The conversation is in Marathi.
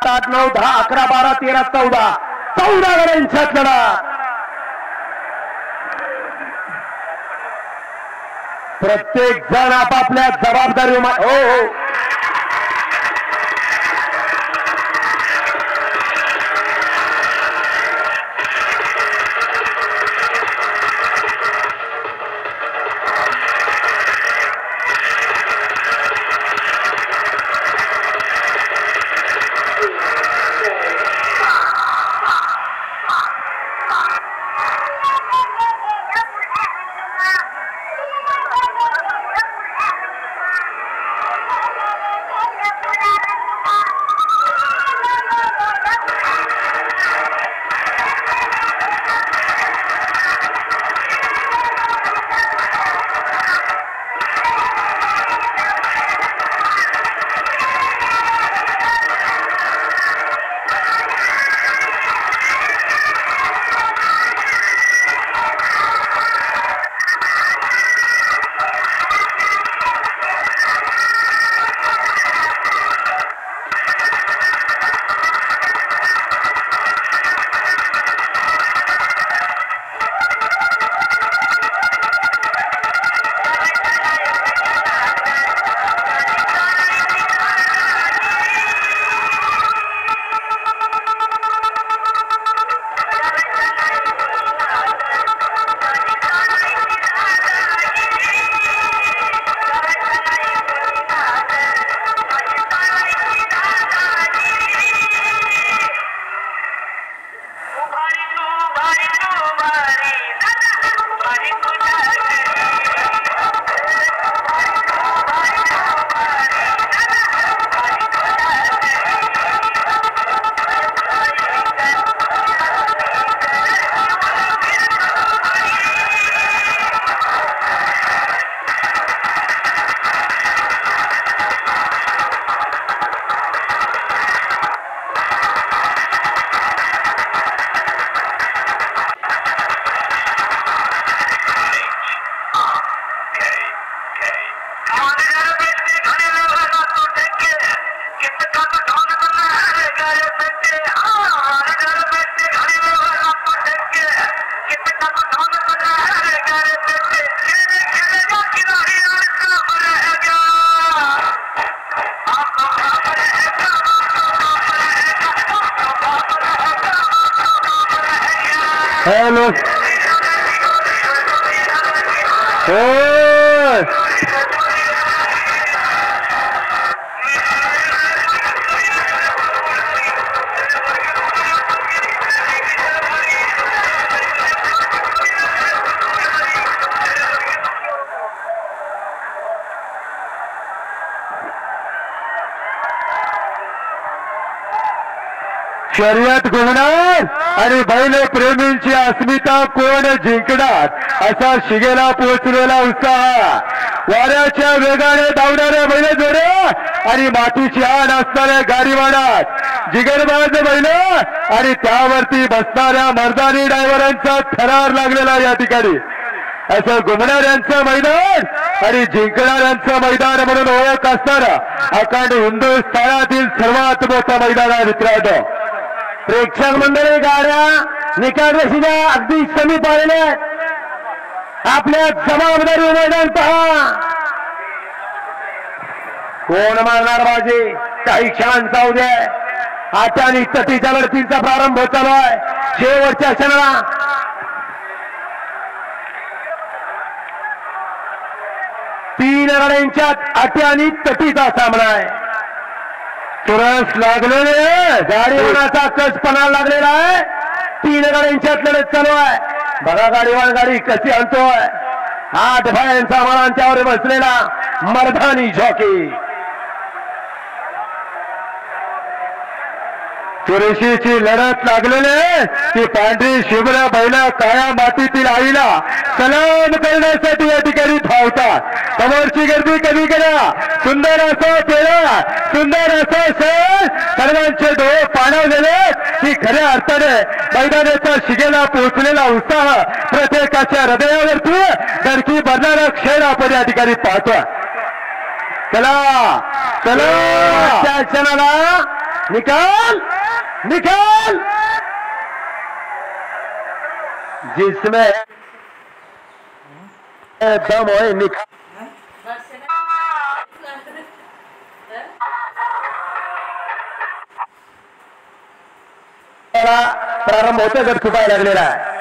7 8 9 10 11 12 13 14 14 गाड्यांच्यात लढत. प्रत्येक जण आपापल्या जबाबदारी हो हॅलो शर्यत गुंगणार आणि बैल प्रेमींची अस्मिता कोण जिंकणार असा शिगेला पोहोचलेला उत्साह वाऱ्याच्या वेगाने धावणाऱ्या बैल जोड्या आणि मातीची आड असणाऱ्या गाडीवाडात जिगरबाज बैल आणि त्यावरती बसणाऱ्या मर्दानी ड्रायव्हरांचा थरार लागलेला या ठिकाणी असं गुंगणाऱ्यांचं मैदान आणि जिंकणाऱ्यांचं मैदान म्हणून ओळख असणारा अखंड हिंदुस्थानातील सर्वात मोठं मैदान आहे मित्रांनो. प्रेक्षक मंडळी गाड्या निकाल रेषेच्या अगदी समीप आलेल्या आपल्या जबाबदारी मैदान पहा. कोण मारणार बाजी काही क्षणांचा उद्या आचानी तटीच्या लढतींचा प्रारंभ चालू आहे. शेवटच्या क्षणाला तीन गाड्यांच्यात अटी आणि तटीचा सामना आहे. तुरस लागलेले गाडीवानाचा कसपणा लागलेला आहे. तीन गाड्यांच्यात लढत चालू आहे. बघा गाडीवान गाडी कशी आणतोय. 8 भायांचा मानांच्यावर बसलेला मर्दानी जॉकी. चुरशीची लढत लागलेले ती पांढरी शिवरा बैला काळ्या मातीतील आईला सलाम करण्यासाठी या ठिकाणी धावतात. समोरची गर्दी कमी करा. सुंदर असं पेरा सुंदर असं सण सर्वांचे डोळे पाणावलेले की खऱ्या अर्थाने मैदानाच्या शिगेला पोहोचलेला उत्साह प्रत्येकाच्या हृदयावरती धडकी भरणारा क्षण आपण या ठिकाणी पाहतोय. चला चला त्या क्षणाला निकाल निकाल जिसमें दम होए निकाल प्रारंभ होते गट फुटायला लागलेला आहे